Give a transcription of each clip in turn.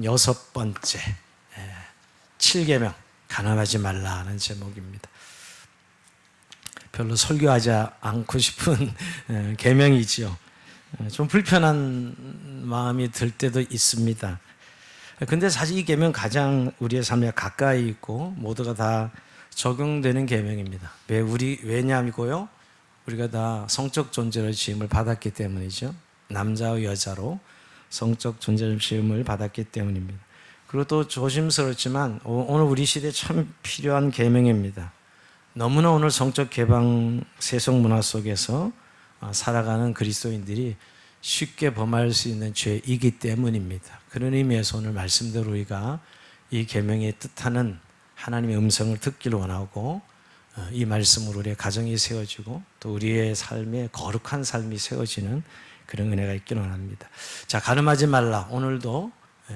여섯 번째 7계명 가늠하지 말라는 제목입니다. 별로 설교하지 않고 싶은 계명이지요. 좀 불편한 마음이 들 때도 있습니다. 근데 사실 이 계명 가장 우리의 삶에 가까이 있고 모두가 다 적용되는 계명입니다. 왜냐고요? 우리가 다 성적 존재로 지음을 받았기 때문이죠. 남자와 여자로 성적 존재로 지음을 받았기 때문입니다. 그리고 또 조심스럽지만 오늘 우리 시대에 참 필요한 계명입니다. 너무나 오늘 성적 개방 세속 문화 속에서 살아가는 그리스도인들이 쉽게 범할 수 있는 죄이기 때문입니다. 그런 의미에서 오늘 말씀대로 우리가 이 계명의 뜻하는 하나님의 음성을 듣기를 원하고 이 말씀으로 우리의 가정이 세워지고 또 우리의 삶에 거룩한 삶이 세워지는 그런 은혜가 있기를 원합니다. 자, 가늠하지 말라. 오늘도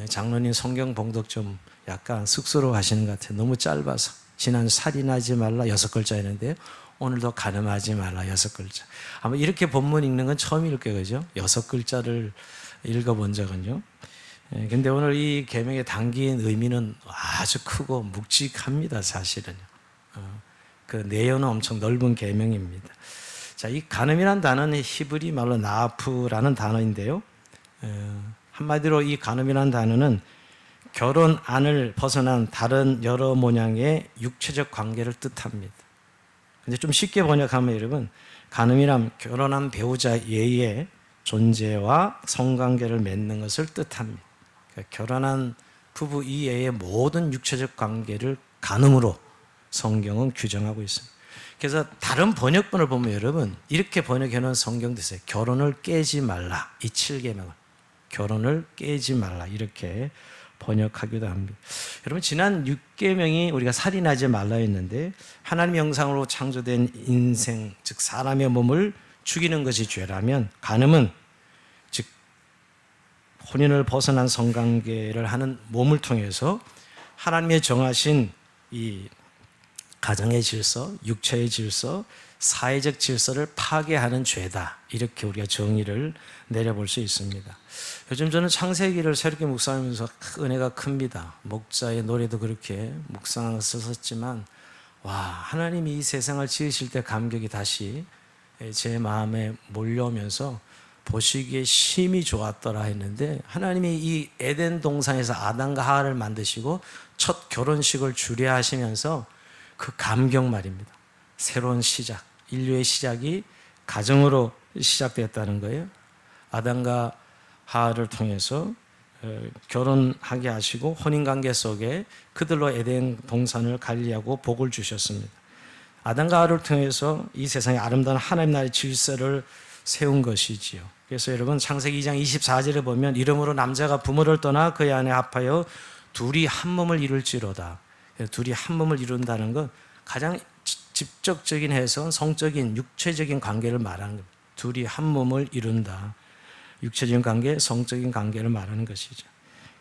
장로님 성경 봉독 좀 약간 쑥스러워하시는 것 같아요. 너무 짧아서. 지난 살인하지 말라 6글자였는데요. 오늘도 가늠하지 말라 6글자. 아마 이렇게 본문 읽는 건 처음일 거예요. 그죠? 6글자를 읽어본 적은요. 근데 오늘 이 계명에 담긴 의미는 아주 크고 묵직합니다. 사실은요. 그 내용은 엄청 넓은 계명입니다. 자, 이 가늠이라는 단어는 히브리 말로 나프라는 단어인데요. 한마디로 이 가늠이라는 단어는 결혼 안을 벗어난 다른 여러 모양의 육체적 관계를 뜻합니다. 근데 좀 쉽게 번역하면 여러분, 가늠이란 결혼한 배우자 예의 존재와 성관계를 맺는 것을 뜻합니다. 그러니까 결혼한 부부 이외의 모든 육체적 관계를 가늠으로 성경은 규정하고 있습니다. 그래서 다른 번역본을 보면 여러분 이렇게 번역해 놓은 성경도 있어요. 결혼을 깨지 말라. 이 7계명은 결혼을 깨지 말라 이렇게 번역하기도 합니다. 여러분 지난 6계명이 우리가 살인하지 말라 했는데 하나님의 형상으로 창조된 인생 즉 사람의 몸을 죽이는 것이 죄라면 간음은 즉 혼인을 벗어난 성관계를 하는 몸을 통해서 하나님의 정하신 이 가정의 질서, 육체의 질서, 사회적 질서를 파괴하는 죄다. 이렇게 우리가 정의를 내려볼 수 있습니다. 요즘 저는 창세기를 새롭게 묵상하면서 은혜가 큽니다. 목자의 노래도 그렇게 묵상했었지만 와, 하나님이 이 세상을 지으실 때 감격이 다시 제 마음에 몰려오면서 보시기에 심히 좋았더라 했는데 하나님이 이 에덴 동산에서 아담과 하와를 만드시고 첫 결혼식을 주례하시면서 그 감격 말입니다. 새로운 시작, 인류의 시작이 가정으로 시작되었다는 거예요. 아담과 하와를 통해서 결혼하게 하시고 혼인관계 속에 그들로 에덴 동산을 관리하고 복을 주셨습니다. 아담과 하와를 통해서 이 세상에 아름다운 하나님 나라의 질서를 세운 것이지요. 그래서 여러분 창세기 2장 24절에 보면 이러므로 남자가 부모를 떠나 그의 아내 합하여 둘이 한 몸을 이룰지로다. 둘이 한 몸을 이룬다는 건 가장 직접적인 해석은 성적인 육체적인 관계를 말하는 겁니다. 둘이 한 몸을 이룬다. 육체적인 관계, 성적인 관계를 말하는 것이죠.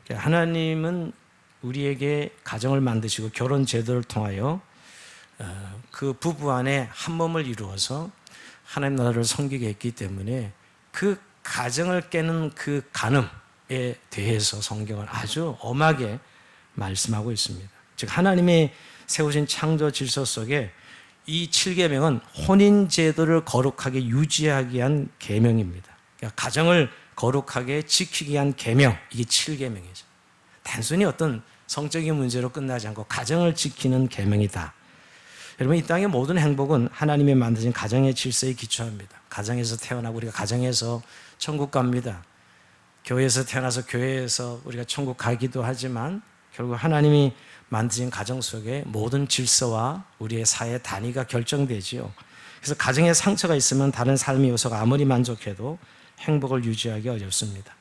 하나님은 우리에게 가정을 만드시고 결혼 제도를 통하여 그 부부 안에 한 몸을 이루어서 하나님 나라를 섬기게 했기 때문에 그 가정을 깨는 그 간음에 대해서 성경은 아주 엄하게 말씀하고 있습니다. 즉 하나님이 세우신 창조 질서 속에 이 7계명은 혼인 제도를 거룩하게 유지하기 위한 계명입니다. 그러니까 가정을 거룩하게 지키기 위한 계명, 이게 7계명이죠. 단순히 어떤 성적인 문제로 끝나지 않고 가정을 지키는 계명이다. 여러분 이 땅의 모든 행복은 하나님이 만드신 가정의 질서에 기초합니다. 가정에서 태어나고 우리가 가정에서 천국 갑니다. 교회에서 태어나서 교회에서 우리가 천국 가기도 하지만 결국 하나님이 만드신 가정 속에 모든 질서와 우리의 사회 단위가 결정되지요. 그래서 가정에 상처가 있으면 다른 삶의 요소가 아무리 만족해도 행복을 유지하기 어렵습니다.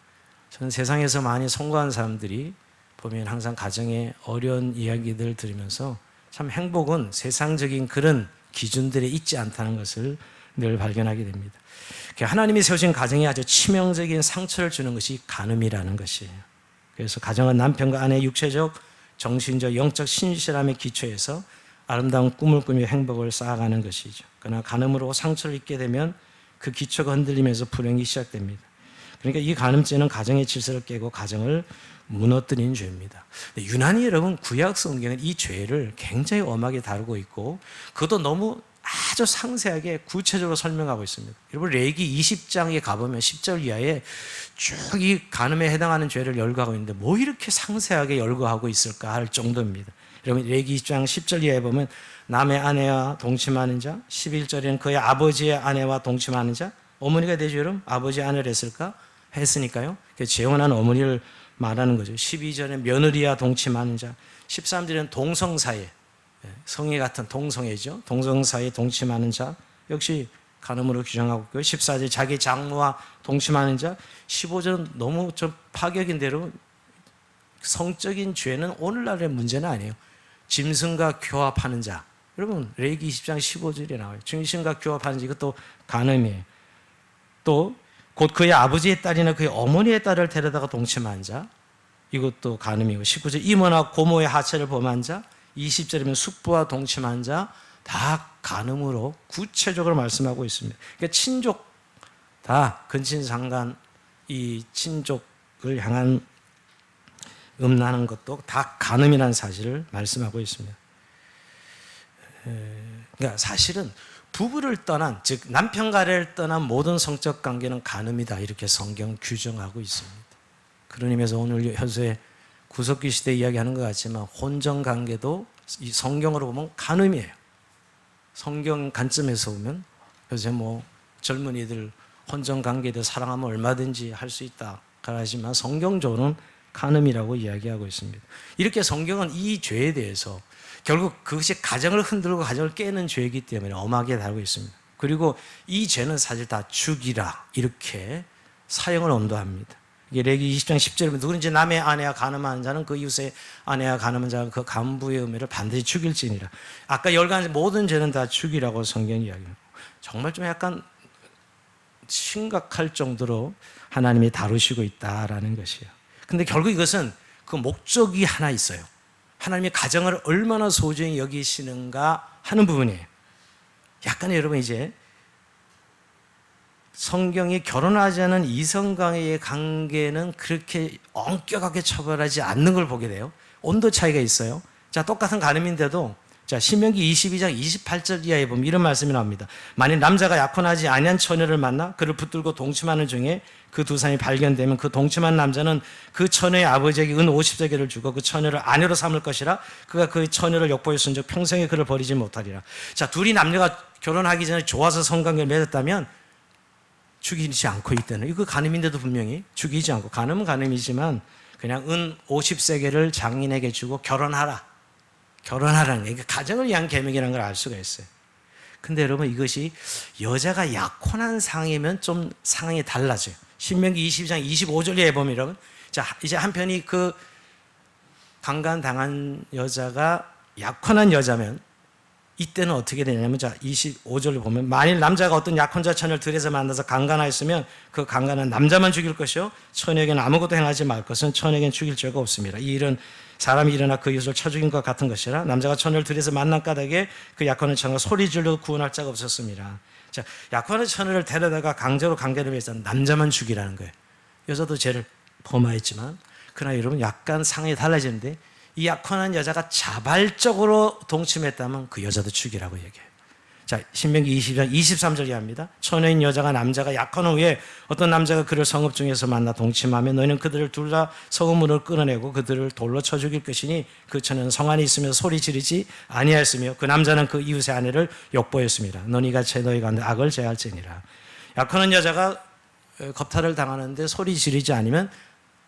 저는 세상에서 많이 성공한 사람들이 보면 항상 가정의 어려운 이야기들을 들으면서 참 행복은 세상적인 그런 기준들에 있지 않다는 것을 늘 발견하게 됩니다. 하나님이 세우신 가정에 아주 치명적인 상처를 주는 것이 간음이라는 것이에요. 그래서 가정은 남편과 아내의 육체적, 정신적, 영적 신실함에 기초해서 아름다운 꿈을 꾸며 행복을 쌓아가는 것이죠. 그러나 간음으로 상처를 입게 되면 그 기초가 흔들리면서 불행이 시작됩니다. 그러니까 이 간음죄는 가정의 질서를 깨고 가정을 무너뜨린 죄입니다. 유난히 여러분 구약 성경은 이 죄를 굉장히 엄하게 다루고 있고 그것도 너무 아주 상세하게 구체적으로 설명하고 있습니다. 여러분 레위기 20장에 가보면 10절 이하에 쭉 이 간음에 해당하는 죄를 열거하고 있는데 뭐 이렇게 상세하게 열거하고 있을까 할 정도입니다. 여러분 레위기 20장 10절 이하에 보면 남의 아내와 동침하는 자, 11절에는 그의 아버지의 아내와 동침하는 자, 어머니가 되죠 여러분? 아버지 아내를 했을까? 했으니까요. 재혼한 어머니를 말하는 거죠. 12절에 며느리와 동침하는 자, 13절에는 동성 사이에 성애 같은 동성애죠. 동성 사이에 동침하는 자 역시 간음으로 규정하고 있고요. 14절 자기 장모와 동침하는 자, 15절은 너무 좀 파격인 대로 성적인 죄는 오늘날의 문제는 아니에요. 짐승과 교합하는 자. 여러분 레위기 20장 15절에 나와요. 짐승과 교합하는 자 이것도 간음이에요. 또 곧 그의 아버지의 딸이나 그의 어머니의 딸을 데려다가 동침한 자 이것도 간음이고 19절 이모나 고모의 하체를 범한 자 20절이면 숙부와 동침한 자 다 간음으로 구체적으로 말씀하고 있습니다. 그러니까 친족 다 근친상간 이 친족을 향한 음란한 것도 다 간음이라는 사실을 말씀하고 있습니다. 그러니까 사실은 부부를 떠난 즉 남편과를 떠난 모든 성적 관계는 간음이다 이렇게 성경 규정하고 있습니다. 그런 의미에서 오늘 현재 구석기 시대 이야기하는 것 같지만 혼전 관계도 이 성경으로 보면 간음이에요. 성경 관점에서 보면 요새 뭐 젊은이들 혼전 관계도 사랑하면 얼마든지 할 수 있다 하지만 성경적으로는 간음이라고 이야기하고 있습니다. 이렇게 성경은 이 죄에 대해서 결국 그것이 가정을 흔들고 가정을 깨는 죄이기 때문에 엄하게 다루고 있습니다. 그리고 이 죄는 사실 다 죽이라 이렇게 사형을 언도합니다. 레위기 20장 10절에 누구든지 남의 아내와 간음하는 자는 그 이웃의 아내와 간음한 자는 그 간부의 의미를 반드시 죽일지니라. 아까 열간 모든 죄는 다 죽이라고 성경이 이야기합니다. 정말 좀 약간 심각할 정도로 하나님이 다루시고 있다라는 것이에요. 근데 결국 이것은 그 목적이 하나 있어요. 하나님이 가정을 얼마나 소중히 여기시는가 하는 부분이에요. 약간 여러분 이제 성경이 결혼하지 않은 이성 간의 관계는 그렇게 엄격하게 처벌하지 않는 걸 보게 돼요. 온도 차이가 있어요. 자, 똑같은 간음인데도 자, 신명기 22장 28절 이하에 보면 이런 말씀이 나옵니다. 만일 남자가 약혼하지 아니한 처녀를 만나 그를 붙들고 동침하는 중에 그 두 사람이 발견되면 그 동침한 남자는 그 처녀의 아버지에게 은 50세겔을 주고 그 처녀를 아내로 삼을 것이라 그가 그 처녀를 욕보였은즉 평생에 그를 버리지 못하리라. 자, 둘이 남녀가 결혼하기 전에 좋아서 성관계를 맺었다면 죽이지 않고 있다는 이거 간음인데도 분명히 죽이지 않고 간음은 간음이지만 그냥 은 50세겔을 장인에게 주고 결혼하라는 게 가정을 위한 계명이라는 걸 알 수가 있어요. 근데 여러분 이것이 여자가 약혼한 상황이면 좀 상황이 달라져요. 신명기 22장 25절에 보면 여러분 자 이제 한편이 그 강간당한 여자가 약혼한 여자면 이때는 어떻게 되냐면 자 25절을 보면 만일 남자가 어떤 약혼자 처녀를 들에서 만나서 강간하였으면 그 강간한 남자만 죽일 것이요 처녀에게는 아무것도 행하지 말 것은 처녀에게는 죽일 죄가 없습니다. 이 일은 사람이 일어나 그 이웃을 쳐 죽인 것 같은 것이라 남자가 처녀를 들에서 만난 까닭에 그 약혼한 처녀가 소리 질러 구원할 자가 없었습니다. 자 약혼한 처녀를 데려다가 강제로 관계를 위해서 남자만 죽이라는 거예요. 여자도 죄를 범하였지만 그러나 여러분 약간 상황이 달라지는데 이 약혼한 여자가 자발적으로 동침했다면 그 여자도 죽이라고 얘기해요. 자, 신명기 20장 23절 이하입니다. 처녀인 여자가 남자가 약혼한 후에 어떤 남자가 그를 성읍 중에서 만나 동침하면 너희는 그들을 둘 다 성읍문을 끊어내고 그들을 돌로 쳐 죽일 것이니 그 처녀는 성 안에 있으며 소리 지르지 아니하였으며 그 남자는 그 이웃의 아내를 욕보였습니다. 너희가 너희 가운데 악을 제할지니라. 약혼한 여자가 겁탈을 당하는데 소리 지르지 않으면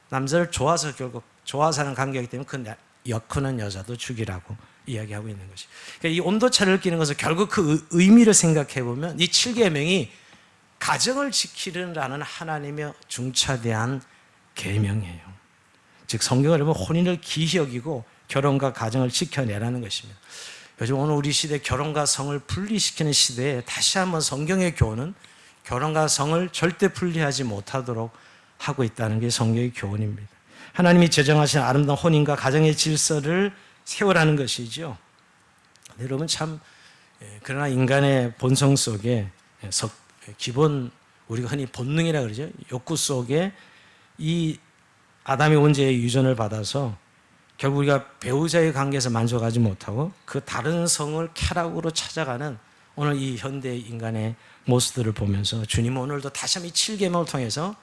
남자를 좋아서 결국 좋아서 하는 관계이기 때문에 그 약혼한 여자도 죽이라고 이야기하고 있는 것이. 그러니까 이 온도차를 끼는 것은 결국 그 의미를 생각해 보면 이 7계명이 가정을 지키라는 하나님의 중차대한 계명이에요. 즉 성경을 보면 혼인을 기히 여기고 결혼과 가정을 지켜내라는 것입니다. 요즘 오늘 우리 시대 결혼과 성을 분리시키는 시대에 다시 한번 성경의 교훈은 결혼과 성을 절대 분리하지 못하도록 하고 있다는 게 성경의 교훈입니다. 하나님이 제정하신 아름다운 혼인과 가정의 질서를 세우라는 것이죠. 여러분 참 그러나 인간의 본성 속에 기본 우리가 흔히 본능이라 그러죠. 욕구 속에 이 아담의 원죄의 유전을 받아서 결국 우리가 배우자의 관계에서 만족하지 못하고 그 다른 성을 쾌락으로 찾아가는 오늘 이 현대 인간의 모습들을 보면서 주님은 오늘도 다시 한번 이 7계명을 통해서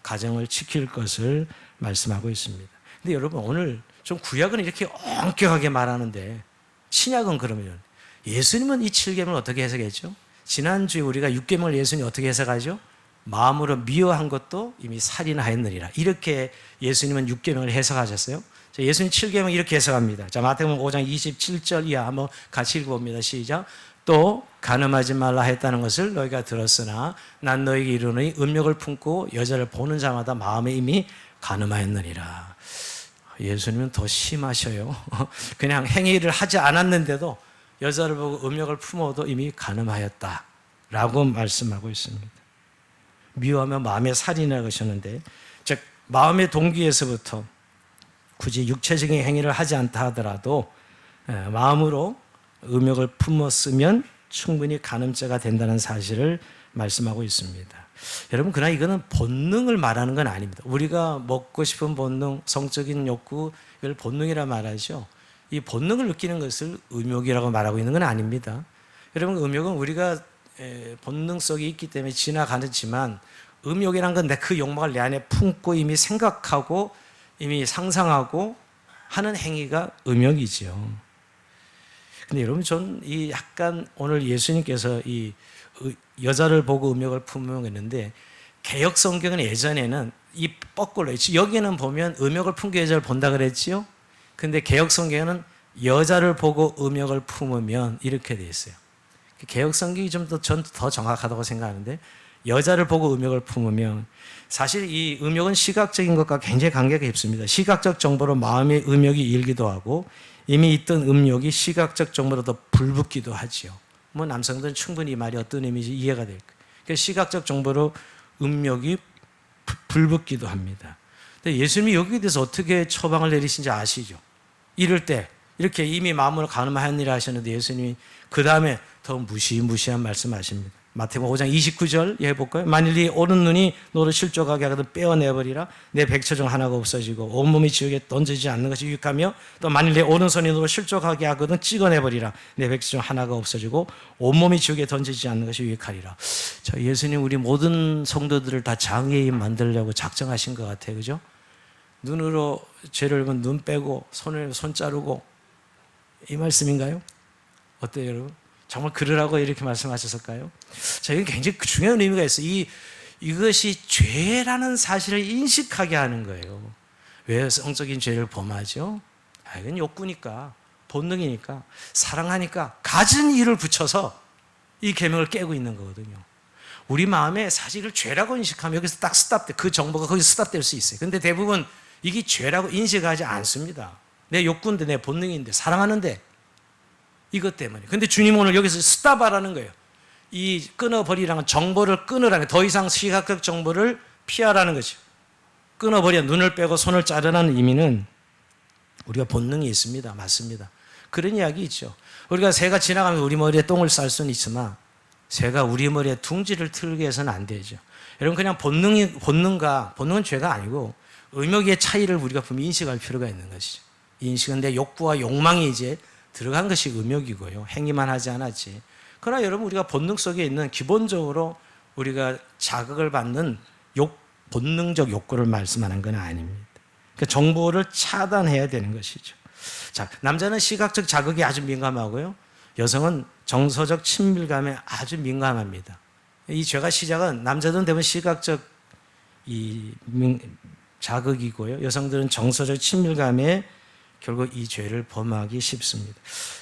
가정을 지킬 것을 말씀하고 있습니다. 근데 여러분 오늘 좀 구약은 이렇게 엄격하게 말하는데 신약은 그러면 예수님은 이 7계명을 어떻게 해석했죠? 지난주에 우리가 6계명을 예수님이 어떻게 해석하죠? 마음으로 미워한 것도 이미 살인하였느니라. 이렇게 예수님은 6계명을 해석하셨어요. 예수님 7계명 이렇게 해석합니다. 자, 마태복음 5장 27절 이하 한번 같이 읽어봅니다. 시작. 또 간음하지 말라 했다는 것을 너희가 들었으나 난 너희에게 이르노니 음욕을 품고 여자를 보는 자마다 마음에 이미 간음하였느니라. 예수님은 더 심하셔요. 그냥 행위를 하지 않았는데도 여자를 보고 음욕을 품어도 이미 간음하였다라고 말씀하고 있습니다. 미워하면 마음의 살인이라고 하셨는데, 즉 마음의 동기에서부터 굳이 육체적인 행위를 하지 않다 하더라도 마음으로 음욕을 품었으면 충분히 간음죄가 된다는 사실을 말씀하고 있습니다. 여러분, 그러나 이거는 본능을 말하는 건 아닙니다. 우리가 먹고 싶은 본능, 성적인 욕구, 이걸 본능이라 말하죠. 이 본능을 느끼는 것을 음욕이라고 말하고 있는 건 아닙니다. 여러분, 음욕은 우리가 본능 속에 있기 때문에 지나가지만 음욕이란 건 그 욕망을 내 안에 품고 이미 생각하고 이미 상상하고 하는 행위가 음욕이죠. 근데 여러분, 전 이 약간 오늘 예수님께서 이 여자를 보고 음욕을 품었는데 개역 성경은 예전에는 이 거꾸로 여기는 보면 음욕을 품고 여자를 본다 그랬지요. 근데 개역 성경에는 여자를 보고 음욕을 품으면 이렇게 돼 있어요. 개역 성경이 좀 더 정확하다고 생각하는데 여자를 보고 음욕을 품으면 사실 이 음욕은 시각적인 것과 굉장히 관계가 깊습니다. 시각적 정보로 마음의 음욕이 일기도 하고 이미 있던 음욕이 시각적 정보로 더 불붙기도 하지요. 뭐 남성들은 충분히 이 말이 어떤 의미인지 이해가 될 거예요. 그러니까 시각적 정보로 음욕이 불붙기도 합니다. 근데 예수님이 여기에 대해서 어떻게 처방을 내리신지 아시죠? 이럴 때 이렇게 이미 마음으로 간음하였느니라 하셨는데 예수님이 그 다음에 더 무시무시한 말씀하십니다. 마태복음 5장 29절 해볼까요? 만일 네 오른 눈이 너를 실족하게 하거든 빼어내버리라. 내 백처 중 하나가 없어지고 온몸이 지옥에 던지지 않는 것이 유익하며 또 만일 내 오른손이 너를 실족하게 하거든 찍어내버리라. 내 백처 중 하나가 없어지고 온몸이 지옥에 던지지 않는 것이 유익하리라. 자, 예수님 우리 모든 성도들을 다 장애인 만들려고 작정하신 것 같아요. 그죠? 눈으로 죄를 보면 눈 빼고 손 자르고 이 말씀인가요? 어때요, 여러분? 정말 그러라고 이렇게 말씀하셨을까요? 자, 이게 굉장히 중요한 의미가 있어요. 이것이 죄라는 사실을 인식하게 하는 거예요. 왜 성적인 죄를 범하죠? 이건 욕구니까, 본능이니까, 사랑하니까 갖은 일을 붙여서 이 계명을 깨고 있는 거거든요. 우리 마음에 사실을 죄라고 인식하면 여기서 딱 스탑돼. 그 정보가 거기서 스탑될 수 있어요. 근데 대부분 이게 죄라고 인식하지 않습니다. 내 욕구인데, 내 본능인데, 사랑하는데 이것 때문에. 근데 주님 오늘 여기서 스탑하라는 거예요. 이 끊어버리라는 정보를 끊으라는 거예요. 더 이상 시각적 정보를 피하라는 거죠. 끊어버려 눈을 빼고 손을 자르라는 의미는 우리가 본능이 있습니다. 맞습니다. 그런 이야기 있죠. 우리가 새가 지나가면 우리 머리에 똥을 쌀 수는 있으나 새가 우리 머리에 둥지를 틀게 해서는 안 되죠. 여러분, 그냥 본능은 죄가 아니고 의욕의 차이를 우리가 분명히 인식할 필요가 있는 것이죠. 인식은 내 욕구와 욕망이 이제 들어간 것이 음욕이고요. 행위만 하지 않았지. 그러나 여러분, 우리가 본능 속에 있는 기본적으로 우리가 자극을 받는 본능적 욕구를 말씀하는 건 아닙니다. 그러니까 정보를 차단해야 되는 것이죠. 자, 남자는 시각적 자극이 아주 민감하고요. 여성은 정서적 친밀감에 아주 민감합니다. 이 죄가 시작은 남자들은 대부분 시각적 자극이고요. 여성들은 정서적 친밀감에 결국 이 죄를 범하기 쉽습니다.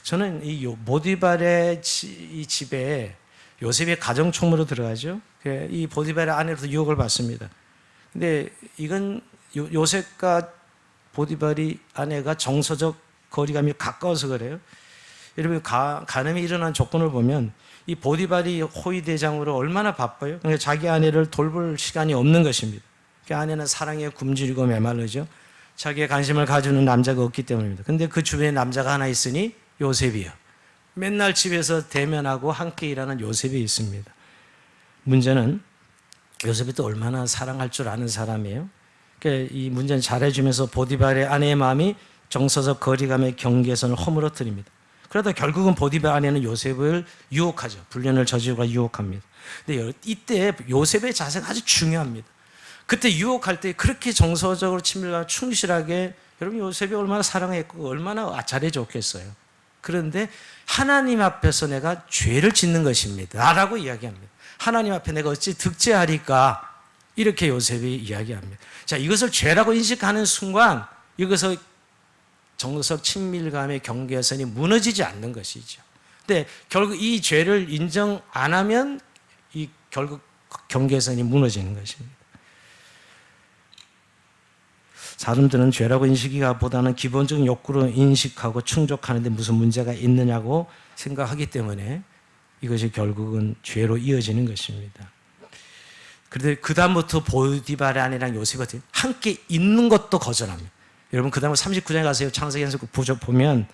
저는 이 보디발의 이 집에 요셉이 가정 총무로 들어가죠. 이 보디발의 아내로서 유혹을 받습니다. 근데 이건 요셉과 보디발이 아내가 정서적 거리감이 가까워서 그래요. 여러분, 간음이 일어난 조건을 보면 이 보디발이 호위 대장으로 얼마나 바빠요. 그러니까 자기 아내를 돌볼 시간이 없는 것입니다. 그 아내는 사랑에 굶주리고 메말르죠. 자기의 관심을 가주는 남자가 없기 때문입니다. 근데 그 주변에 남자가 하나 있으니 요셉이요. 맨날 집에서 대면하고 함께 일하는 요셉이 있습니다. 문제는 요셉이 또 얼마나 사랑할 줄 아는 사람이에요. 그러니까 이 문제는 잘해주면서 보디발의 아내의 마음이 정서적 거리감의 경계선을 허물어뜨립니다. 그러다 결국은 보디발 아내는 요셉을 유혹하죠. 불륜을 저지르고 유혹합니다. 근데 이때 요셉의 자세가 아주 중요합니다. 그때 유혹할 때 그렇게 정서적으로 친밀하고 충실하게, 여러분 요셉이 얼마나 사랑했고 얼마나 잘해줬겠어요. 그런데 하나님 앞에서 내가 죄를 짓는 것입니다 라고 이야기합니다. 하나님 앞에 내가 어찌 득죄하리까, 이렇게 요셉이 이야기합니다. 자, 이것을 죄라고 인식하는 순간 이것을 정서적 친밀감의 경계선이 무너지지 않는 것이죠. 근데 결국 이 죄를 인정 안 하면 이 결국 경계선이 무너지는 것입니다. 사람들은 죄라고 인식하기보다는 기본적인 욕구로 인식하고 충족하는데 무슨 문제가 있느냐고 생각하기 때문에 이것이 결국은 죄로 이어지는 것입니다. 그런데 그 다음부터 보디발의 아내랑 요셉이 함께 있는 것도 거절합니다. 여러분 그 다음에 39장에 가세요. 창세기에서 보면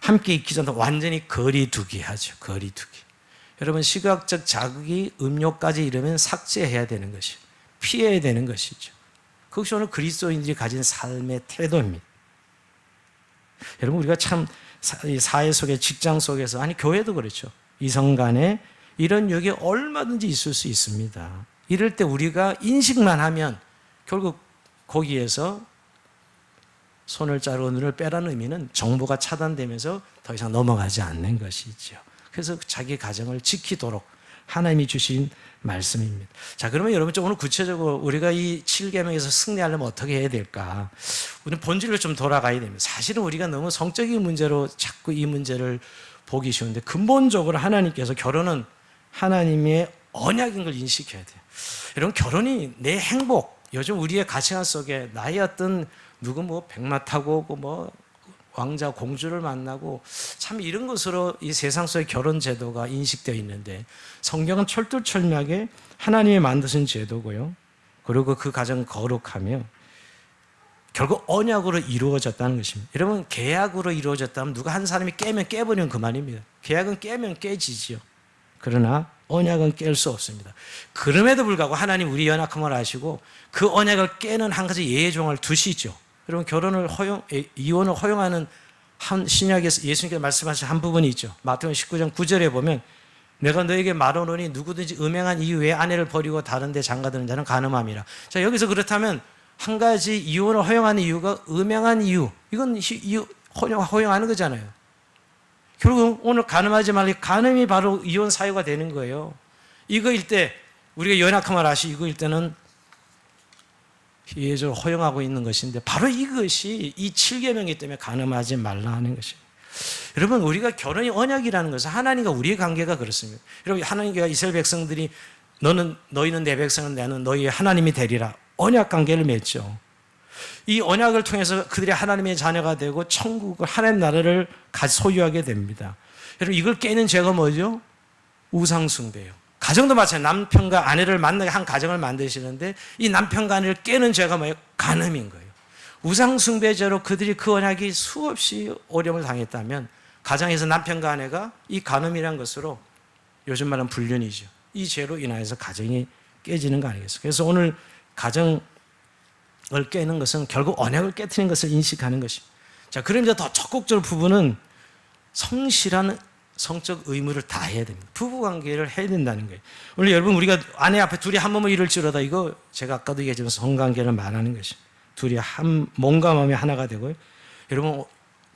함께 있기 전에 완전히 거리두기 하죠. 거리두기. 여러분 시각적 자극이 음욕까지 이르면 삭제해야 되는 것이죠. 피해야 되는 것이죠. 그것이 오늘 그리스도인들이 가진 삶의 태도입니다. 여러분 우리가 참 사회 속에, 직장 속에서, 아니 교회도 그렇죠. 이성 간에 이런 욕이 얼마든지 있을 수 있습니다. 이럴 때 우리가 인식만 하면 결국 거기에서 손을 자르고 눈을 빼라는 의미는 정보가 차단되면서 더 이상 넘어가지 않는 것이죠. 그래서 자기 가정을 지키도록 하나님이 주신 말씀입니다. 자, 그러면 여러분 좀 오늘 구체적으로 우리가 이 7계명에서 승리하려면 어떻게 해야 될까? 우리는 본질로 좀 돌아가야 됩니다. 사실은 우리가 너무 성적인 문제로 자꾸 이 문제를 보기 쉬운데, 근본적으로 하나님께서 결혼은 하나님의 언약인 걸 인식해야 돼요. 여러분 결혼이 내 행복, 요즘 우리의 가치관 속에 나의 어떤 누구 뭐 백마 타고 오고 뭐 왕자 공주를 만나고 참 이런 것으로 이 세상 속의 결혼 제도가 인식되어 있는데, 성경은 철두철미하게 하나님이 만드신 제도고요. 그리고 그 가정 거룩하며 결국 언약으로 이루어졌다는 것입니다. 여러분 계약으로 이루어졌다면 누가 한 사람이 깨면 깨버리면 그만입니다. 계약은 깨면 깨지지요. 그러나 언약은 깰 수 없습니다. 그럼에도 불구하고 하나님 우리 연약함을 아시고 그 언약을 깨는 한 가지 예종을 두시죠. 여러분 이혼을 허용하는 한 신약에서 예수님께서 말씀하신 한 부분이 있죠. 마태복음 19장 9절에 보면 내가 너에게 말하노니 누구든지 음행한 이유 외에 아내를 버리고 다른 데 장가드는 자는 간음함이라. 자, 여기서 그렇다면 한 가지 이혼을 허용하는 이유가 음행한 이유, 이건 허용하는 거잖아요. 결국 오늘 간음하지 말고, 간음이 바로 이혼 사유가 되는 거예요. 이거일 때 우리가 연약함을 아시, 이거일 때는 예절 허용하고 있는 것인데, 바로 이것이 이 7계명이기 때문에 간음하지 말라 하는 것입니다. 여러분 우리가 결혼이 언약이라는 것은 하나님과 우리의 관계가 그렇습니다. 여러분 하나님과 이스라엘 백성들이 너희는 내 백성은 나는 너희의 하나님이 되리라 언약 관계를 맺죠. 이 언약을 통해서 그들이 하나님의 자녀가 되고 천국을, 하나님 나라를 소유하게 됩니다. 여러분 이걸 깨는 죄가 뭐죠? 우상숭배예요. 가정도 마찬가지예요. 남편과 아내를 만나게 한 가정을 만드시는데 이 남편과 아내를 깨는 죄가 뭐예요? 간음인 거예요. 우상숭배죄로 그들이 그 언약이 수없이 어려움을 당했다면 가정에서 남편과 아내가 이 간음이란 것으로, 요즘 말하는 불륜이죠, 이 죄로 인하여서 가정이 깨지는 거 아니겠어요? 그래서 오늘 가정을 깨는 것은 결국 언약을 깨트리는 것을 인식하는 것입니다. 자, 그러면서 더 적극적으로 부부는 성실한 성적 의무를 다 해야 됩니다. 부부관계를 해야 된다는 거예요. 오늘 여러분 우리가 아내 앞에 둘이 한 몸을 이룰지어다, 이거 제가 아까도 얘기했지만 성관계를 말하는 것입니다. 둘이 한 몸과 마음이 하나가 되고요. 여러분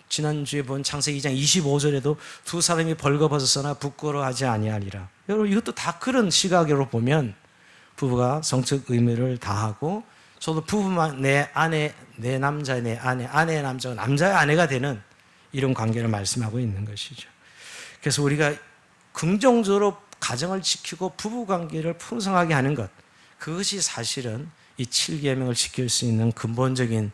지난주에 본 창세기 2장 25절에도 두 사람이 벌거벗었으나 부끄러워하지 아니하리라. 여러분 이것도 다 그런 시각으로 보면 부부가 성적 의무를 다하고, 저도 부부만 내 아내, 내 남자, 내 아내, 아내의 남자가 남자의 아내가 되는 이런 관계를 말씀하고 있는 것이죠. 그래서 우리가 긍정적으로 가정을 지키고 부부관계를 풍성하게 하는 것, 그것이 사실은 이 7계명을 지킬 수 있는 근본적인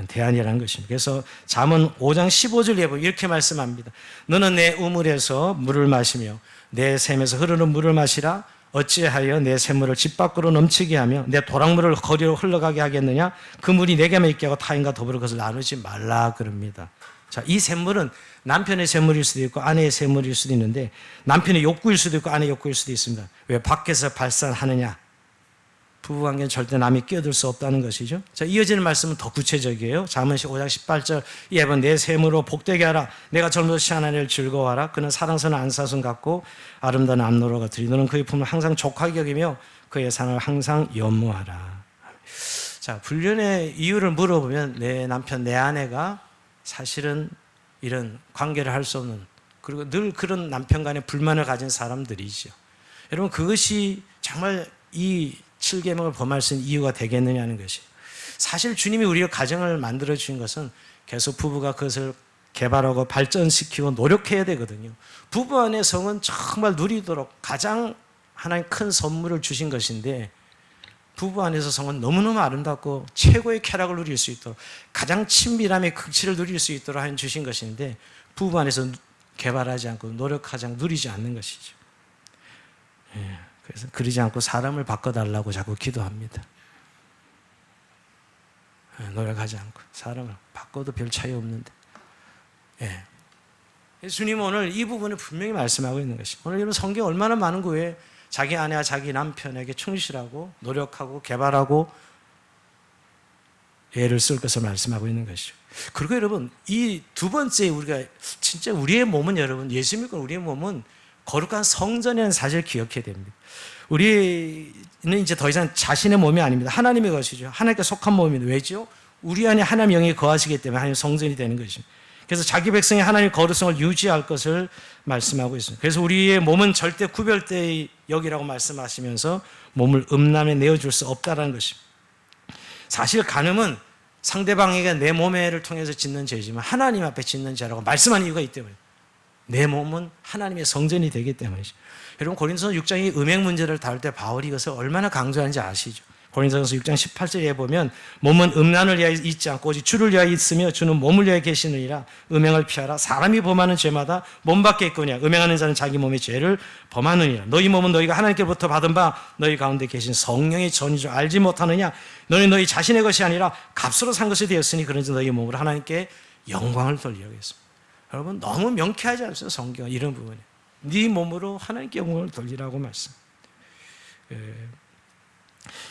대안이라는 것입니다. 그래서 잠언 5장 15절에 보면 이렇게 말씀합니다. 너는 내 우물에서 물을 마시며 내 샘에서 흐르는 물을 마시라. 어찌하여 내 샘물을 집 밖으로 넘치게 하며 내 도랑물을 거리로 흘러가게 하겠느냐. 그 물이 내게만 있게 하고 타인과 더불어 그것을 나누지 말라 그럽니다. 자, 이 샘물은 남편의 샘물일 수도 있고 아내의 샘물일 수도 있는데, 남편의 욕구일 수도 있고 아내의 욕구일 수도 있습니다. 왜 밖에서 발산하느냐, 부부관계는 절대 남이 끼어들 수 없다는 것이죠. 자, 이어지는 말씀은 더 구체적이에요. 잠언시 5장 18절 예번 내 셈으로 복되게 하라. 내가 젊어서 시한한 일을 즐거워하라. 그는 사랑스러운 안사순 같고 아름다운 암노루 같으리. 너는 그의 품을 항상 족하게 여기며 그의 산을 항상 연모하라. 자, 불륜의 이유를 물어보면 내 남편, 내 아내가 사실은 이런 관계를 할 수 없는, 그리고 늘 그런 남편 간에 불만을 가진 사람들이죠. 여러분, 그것이 정말 이 7계명을 범할 수 있는 이유가 되겠느냐는 것이, 사실 주님이 우리의 가정을 만들어 주신 것은 계속 부부가 그것을 개발하고 발전시키고 노력해야 되거든요. 부부 안의 성은 정말 누리도록 가장 하나님 큰 선물을 주신 것인데, 부부 안에서 성은 너무너무 아름답고 최고의 쾌락을 누릴 수 있도록, 가장 친밀함의 극치를 누릴 수 있도록 하여 주신 것인데, 부부 안에서 개발하지 않고 노력하지 않고 누리지 않는 것이죠. 그래서 그러지 않고 사람을 바꿔달라고 자꾸 기도합니다. 노력하지 않고 사람을 바꿔도 별 차이 없는데. 주님은 오늘 이 부분을 분명히 말씀하고 있는 것이, 오늘 여러분 성경 얼마나 많은 거에 자기 아내와 자기 남편에게 충실하고 노력하고 개발하고 애를 쓸 것을 말씀하고 있는 것이죠. 그리고 여러분, 이 두 번째, 우리가 진짜 우리의 몸은, 여러분 예수 믿고 우리의 몸은 거룩한 성전이라는 사실을 기억해야 됩니다. 우리는 이제 더 이상 자신의 몸이 아닙니다. 하나님의 것이죠. 하나님께 속한 몸입니다. 왜죠? 우리 안에 하나님 영이 거하시기 때문에 하나님 성전이 되는 것입니다. 그래서 자기 백성이 하나님의 거룩성을 유지할 것을 말씀하고 있습니다. 그래서 우리의 몸은 절대 구별되이 여기라고 말씀하시면서 몸을 음란에 내어줄 수 없다는 것입니다. 사실 간음은 상대방에게 내 몸에를 통해서 짓는 죄지만 하나님 앞에 짓는 죄라고 말씀한 이유가 있기 때문에, 내 몸은 하나님의 성전이 되기 때문이죠. 여러분, 고린도서 6장이 음행 문제를 다룰 때 바울이 이것을 얼마나 강조하는지 아시죠? 고린도서 6장 18절에 보면 몸은 음란을 위하여 있지 않고 오직 주를 위하여 있으며 주는 몸을 위하여 계시느니라. 음행을 피하라. 사람이 범하는 죄마다 몸 밖에 있거니와 음행하는 자는 자기 몸의 죄를 범하느니라. 너희 몸은 너희가 하나님께로부터 받은 바 너희 가운데 계신 성령의 전인 줄 알지 못하느냐. 너희 자신의 것이 아니라 값으로 산 것이 되었으니 그런지 너희 몸으로 하나님께 영광을 돌리려겠습니다. 여러분, 너무 명쾌하지 않습니까? 성경 이런 부분에 네 몸으로 하나님께 영광을 돌리라고 말씀.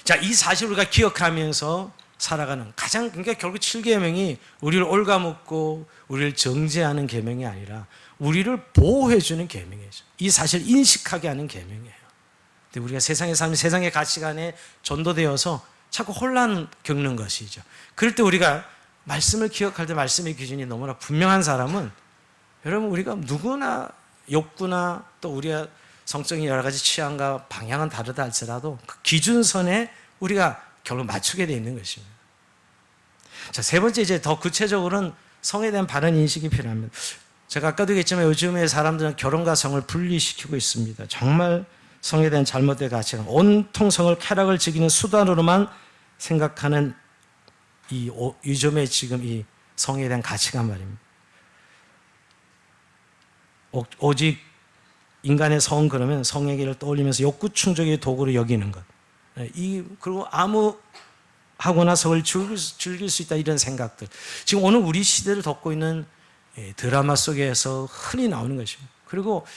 자, 이 사실을 우리가 기억하면서 살아가는 가장, 그러니까 결국 7계명이 우리를 올가먹고 우리를 정죄하는 계명이 아니라 우리를 보호해주는 계명이죠. 이 사실을 인식하게 하는 계명이에요. 근데 우리가 세상의 삶, 세상의 가치관에 전도되어서 자꾸 혼란 겪는 것이죠. 그럴 때 우리가 말씀을 기억할 때 말씀의 기준이 너무나 분명한 사람은, 여러분, 우리가 누구나 욕구나 또 우리가 성적인 여러 가지 취향과 방향은 다르다 할지라도 그 기준선에 우리가 결국 맞추게 되어 있는 것입니다. 자, 세 번째, 이제 더 구체적으로는 성에 대한 바른 인식이 필요합니다. 제가 아까도 얘기했지만 요즘에 사람들은 결혼과 성을 분리시키고 있습니다. 정말 성에 대한 잘못된 가치관, 온통 성을 쾌락을 즐기는 수단으로만 생각하는 요즘에 지금 이 성에 대한 가치관 말입니다. 오직 인간의 성, 그러면 성에게를 떠올리면서 욕구 충족의 도구로 여기는 것. 그리고 아무 하거나 성을 즐길 수 있다, 이런 생각들. 지금 오늘 우리 시대를 덮고 있는 드라마 속에서 흔히 나오는 것입니다. 그리고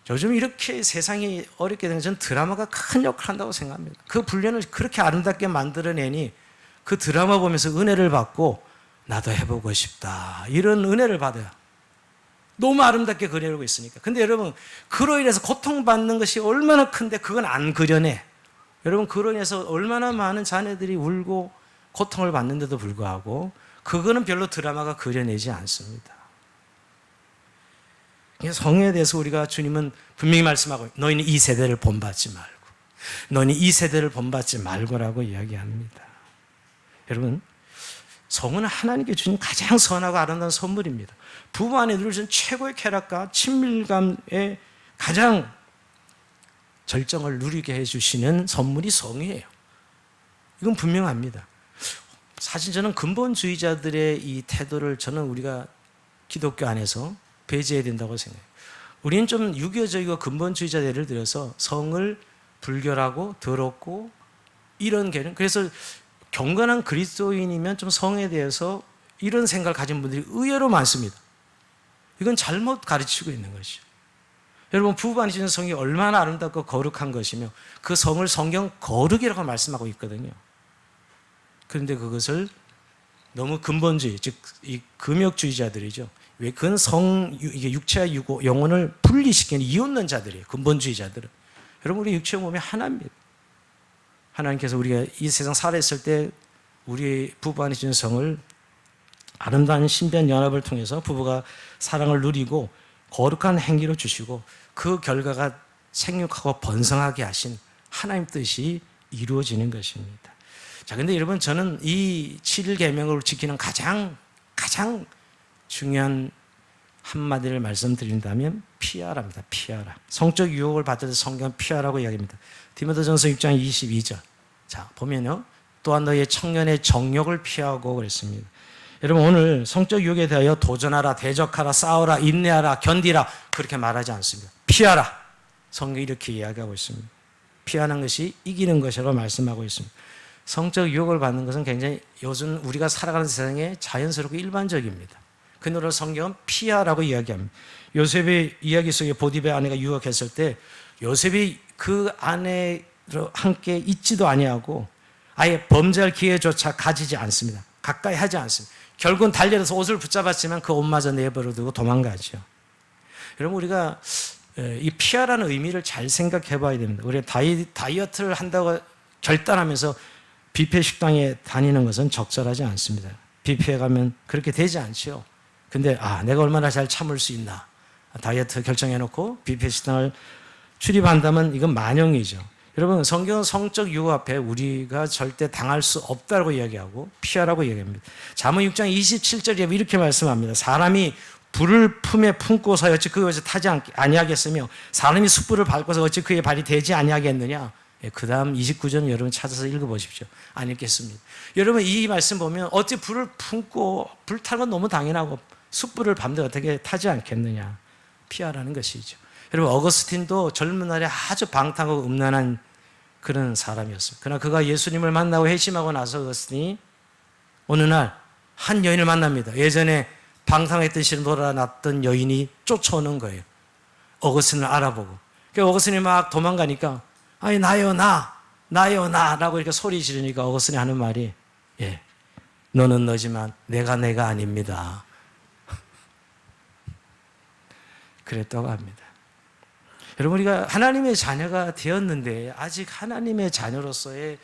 요즘 이렇게 세상이 어렵게 되는, 저는 드라마가 큰 역할을 한다고 생각합니다. 그 불륜을 그렇게 아름답게 만들어내니 그 드라마 보면서 은혜를 받고 나도 해보고 싶다, 이런 은혜를 받아요. 너무 아름답게 그려내고 있으니까. 근데 여러분, 그로 인해서 고통받는 것이 얼마나 큰데 그건 안 그려내. 여러분, 그로 인해서 얼마나 많은 자녀들이 울고 고통을 받는데도 불구하고 그거는 별로 드라마가 그려내지 않습니다. 성에 대해서 우리가, 주님은 분명히 말씀하고, 너희는 이 세대를 본받지 말고, 너희는 이 세대를 본받지 말고라고 이야기합니다. 여러분, 성은 하나님께 주신 가장 선하고 아름다운 선물입니다. 부부 안에 누려진 최고의 쾌락과 친밀감의 가장 절정을 누리게 해주시는 선물이 성이에요. 이건 분명합니다. 사실 저는 근본주의자들의 이 태도를 저는 우리가 기독교 안에서 배제해야 된다고 생각해요. 우리는 좀 유교적이고 근본주의자, 예를 들어서 성을 불결하고 더럽고 이런 개념, 그래서 경건한 그리스도인이면 좀 성에 대해서 이런 생각을 가진 분들이 의외로 많습니다. 이건 잘못 가르치고 있는 것이죠. 여러분, 부부 안에 지은 성이 얼마나 아름답고 거룩한 것이며 그 성을 성경 거룩이라고 말씀하고 있거든요. 그런데 그것을 너무 근본주의, 즉 이 금욕주의자들이죠. 왜 그건 이게 육체와 영혼을 분리시키는 이웃는 자들이에요. 근본주의자들은. 여러분, 우리 육체 몸이 하나입니다. 하나님께서 우리가 이 세상 살아있을 때 우리 부부 안에 지은 성을 아름다운 신비한 연합을 통해서 부부가 사랑을 누리고 거룩한 행위로 주시고 그 결과가 생육하고 번성하게 하신 하나님 뜻이 이루어지는 것입니다. 자, 근데 여러분, 저는 이 7일 계명을 지키는 가장 중요한 한마디를 말씀드린다면 피하라입니다. 피하라. 성적 유혹을 받을 때 성경은 피하라고 이야기합니다. 디모데전서 6장 22절. 자, 보면요. 또한 너의 청년의 정욕을 피하고 그랬습니다. 여러분, 오늘 성적 유혹에 대하여 도전하라, 대적하라, 싸워라, 인내하라, 견디라 그렇게 말하지 않습니다. 피하라. 성경이 이렇게 이야기하고 있습니다. 피하는 것이 이기는 것이라고 말씀하고 있습니다. 성적 유혹을 받는 것은 굉장히 요즘 우리가 살아가는 세상에 자연스럽고 일반적입니다. 그 노래를 성경은 피하라고 이야기합니다. 요셉의 이야기 속에 보디베 아내가 유혹했을 때 요셉이 그 아내로 함께 있지도 아니하고 아예 범죄할 기회조차 가지지 않습니다. 가까이 하지 않습니다. 결국은 달려들어서 옷을 붙잡았지만 그 옷마저 내버려 두고 도망가죠. 여러분, 우리가 이 피하라는 의미를 잘 생각해 봐야 됩니다. 우리가 다이어트를 한다고 결단하면서 뷔페 식당에 다니는 것은 적절하지 않습니다. 뷔페에 가면 그렇게 되지 않죠. 근데 내가 얼마나 잘 참을 수 있나. 다이어트 결정해놓고 뷔페 식당을 출입한다면 이건 만영이죠. 여러분, 성경은 성적 유혹 앞에 우리가 절대 당할 수 없다고 이야기하고 피하라고 이야기합니다. 잠언 6장 27절에 이렇게 말씀합니다. 사람이 불을 품에 품고서 어찌 그것을 타지 아니하겠으며 사람이 숯불을 밟고서 어찌 그의 발이 되지 아니하겠느냐. 그 다음 29절은 여러분 찾아서 읽어보십시오. 안 읽겠습니다. 여러분, 이 말씀 보면 어찌 불을 품고 불 타는 건 너무 당연하고 숯불을 밟는데 어떻게 타지 않겠느냐. 피하라는 것이죠. 여러분, 어거스틴도 젊은 날에 아주 방탕하고 음란한 그런 사람이었습니다. 그러나 그가 예수님을 만나고 회심하고 나서 어거스틴이 어느 날 한 여인을 만납니다. 예전에 방탕했던 시로 돌아났던 여인이 쫓아오는 거예요. 어거스틴을 알아보고. 그러니까 어거스틴이 막 도망가니까 나요 나라고 이렇게 소리 지르니까 어거스틴이 하는 말이 너는 너지만 내가 아닙니다. 그랬다고 합니다. 여러분, 우리가 하나님의 자녀가 되었는데 아직 하나님의 자녀로서의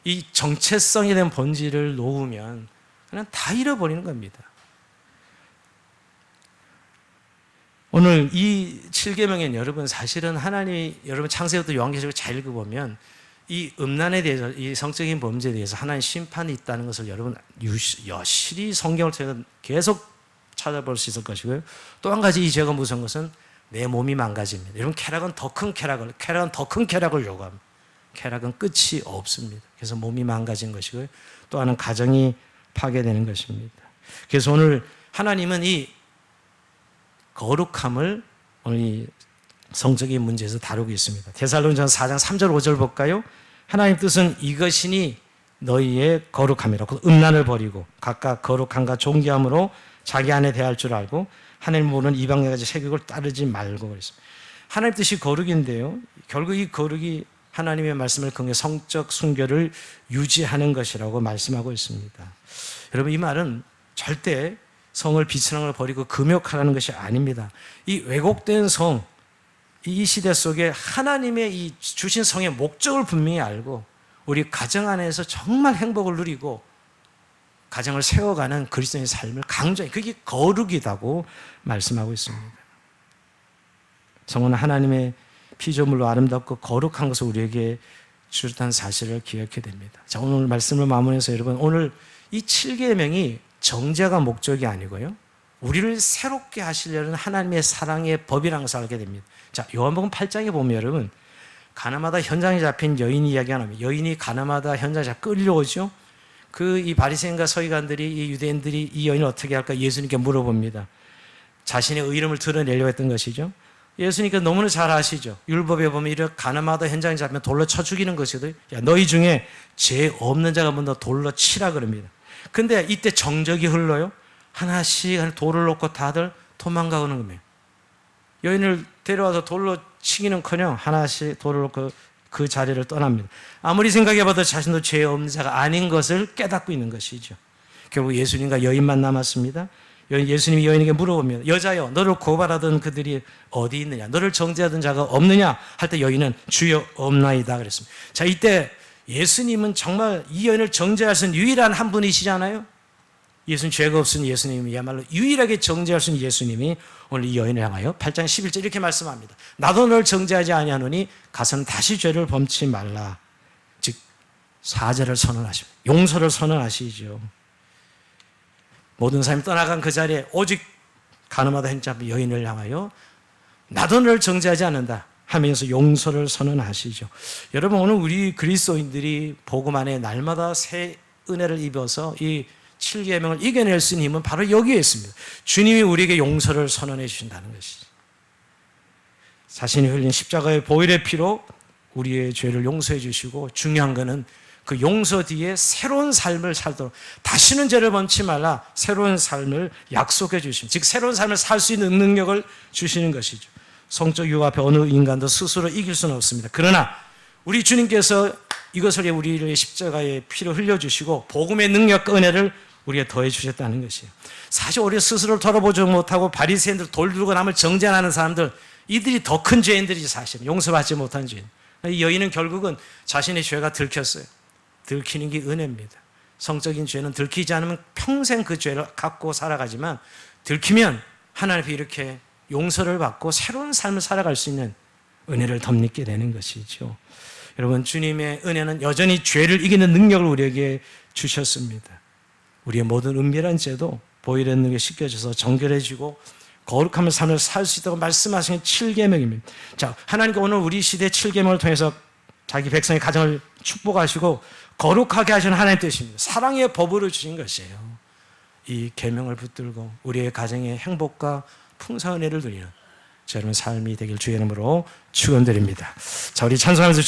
이 정체성에 대한 본질을 놓으면 그냥 다 잃어버리는 겁니다. 오늘 이 7계명에는 여러분 사실은 하나님이 여러분 창세기부터 요한계시록을 잘 읽어보면 이 음란에 대해서 이 성적인 범죄에 대해서 하나님 심판이 있다는 것을 여러분 여실히 성경을 통해서 계속 찾아볼 수 있을 것이고요. 또 한 가지 이 죄가 무서운 것은 내 몸이 망가집니다. 여러분, 쾌락은 더 큰 쾌락을 요구합니다. 쾌락은 끝이 없습니다. 그래서 몸이 망가진 것이고요. 또 하나는 가정이 파괴되는 것입니다. 그래서 오늘 하나님은 이 거룩함을 오늘 이 성적인 문제에서 다루고 있습니다. 데살로니가전서 4장 3절 5절 볼까요? 하나님 뜻은 이것이니 너희의 거룩함이라고 음란을 버리고 각각 거룩함과 존귀함으로 자기 안에 대할 줄 알고 하나님 모르는 이방인까지 세격을 따르지 말고 그랬습니다. 하나님 뜻이 거룩인데요. 결국 이 거룩이 하나님의 말씀을 근거해 성적 순결을 유지하는 것이라고 말씀하고 있습니다. 여러분, 이 말은 절대 성을 비천한 걸 버리고 금욕하라는 것이 아닙니다. 이 왜곡된 성, 이 시대 속에 하나님의 이 주신 성의 목적을 분명히 알고 우리 가정 안에서 정말 행복을 누리고 가정을 세워가는 그리스도인의 삶을 강조해, 그게 거룩이라고 말씀하고 있습니다. 성은 하나님의 피조물로 아름답고 거룩한 것을 우리에게 주셨다는 사실을 기억해야 됩니다. 자, 오늘 말씀을 마무리해서 여러분, 오늘 이 7계명이 정죄가 목적이 아니고요, 우리를 새롭게 하시려는 하나님의 사랑의 법이라는 것을 알게 됩니다. 자, 요한복음 8장에 보면 여러분, 가나마다 현장에 잡힌 여인 이야기가 나옵니다. 여인이 가나마다 현장에 끌려오죠. 이 바리새인과 서기관들이, 이 유대인들이 이 여인을 어떻게 할까 예수님께 물어봅니다. 자신의 의름을 드러내려고 했던 것이죠. 예수님께서 너무나 잘 아시죠. 율법에 보면 이렇게 가나마다 현장에 잡히면 돌로 쳐 죽이는 것이거든요. 야, 너희 중에 죄 없는 자가 먼저 돌로 치라 그럽니다. 근데 이때 정적이 흘러요. 하나씩 돌을 놓고 다들 도망가는 겁니다. 여인을 데려와서 돌로 치기는커녕 하나씩 돌로 그 자리를 떠납니다. 아무리 생각해봐도 자신도 죄 없는 자가 아닌 것을 깨닫고 있는 것이죠. 결국 예수님과 여인만 남았습니다. 예수님이 여인에게 물어보면 여자여 너를 고발하던 그들이 어디 있느냐, 너를 정죄하던 자가 없느냐 할 때 여인은 주여 없나이다 그랬습니다. 자, 이때 예수님은 정말 이 여인을 정죄할 수 있는 유일한 한 분이시잖아요. 예수님 죄가 없으니 예수님이야말로 유일하게 정죄할 수 있는 예수님이 오늘 이 여인을 향하여 8장 11절 이렇게 말씀합니다. 나도 너를 정죄하지 아니하노니 가서는 다시 죄를 범치 말라. 즉 사죄를 선언하십니다. 용서를 선언하시죠. 모든 사람이 떠나간 그 자리에 오직 가늠하다 행잡은 여인을 향하여 나도 너를 정죄하지 않는다 하면서 용서를 선언하시죠. 여러분, 오늘 우리 그리스도인들이 복음 안에 날마다 새 은혜를 입어서 이 7계명을 이겨낼 수 있는 힘은 바로 여기에 있습니다. 주님이 우리에게 용서를 선언해 주신다는 것이죠. 자신이 흘린 십자가의 보혈의 피로 우리의 죄를 용서해 주시고, 중요한 것은 그 용서 뒤에 새로운 삶을 살도록, 다시는 죄를 범치 말라, 새로운 삶을 약속해 주십니다. 즉 새로운 삶을 살 수 있는 능력을 주시는 것이죠. 성적 유혹 앞에 어느 인간도 스스로 이길 수는 없습니다. 그러나 우리 주님께서 이것을 우리의 십자가의 피로 흘려주시고 복음의 능력과 은혜를 우리에게 더해 주셨다는 것이에요. 사실 우리가 스스로를 돌아보지 못하고 바리새인들 돌 들고 남을 정죄하는 사람들, 이들이 더 큰 죄인들이지. 사실은 용서받지 못한 죄인. 이 여인은 결국은 자신의 죄가 들켰어요. 들키는 게 은혜입니다. 성적인 죄는 들키지 않으면 평생 그 죄를 갖고 살아가지만, 들키면 하나님 앞에 이렇게 용서를 받고 새로운 삶을 살아갈 수 있는 은혜를 덧입게 되는 것이죠. 여러분, 주님의 은혜는 여전히 죄를 이기는 능력을 우리에게 주셨습니다. 우리의 모든 은밀한 죄도 보혈의 능력에 씻겨져서 정결해지고 거룩한 삶을 살 수 있다고 말씀하신 7계명입니다. 자, 하나님께 오늘 우리 시대 7계명을 통해서 자기 백성의 가정을 축복하시고 거룩하게 하시는 하나님의 뜻입니다. 사랑의 법으로 주신 것이에요. 이 계명을 붙들고 우리의 가정의 행복과 풍성한 은혜를 누리는 여러분 삶이 되길 주의 이름으로 축원드립니다. 자, 우리 찬송하면서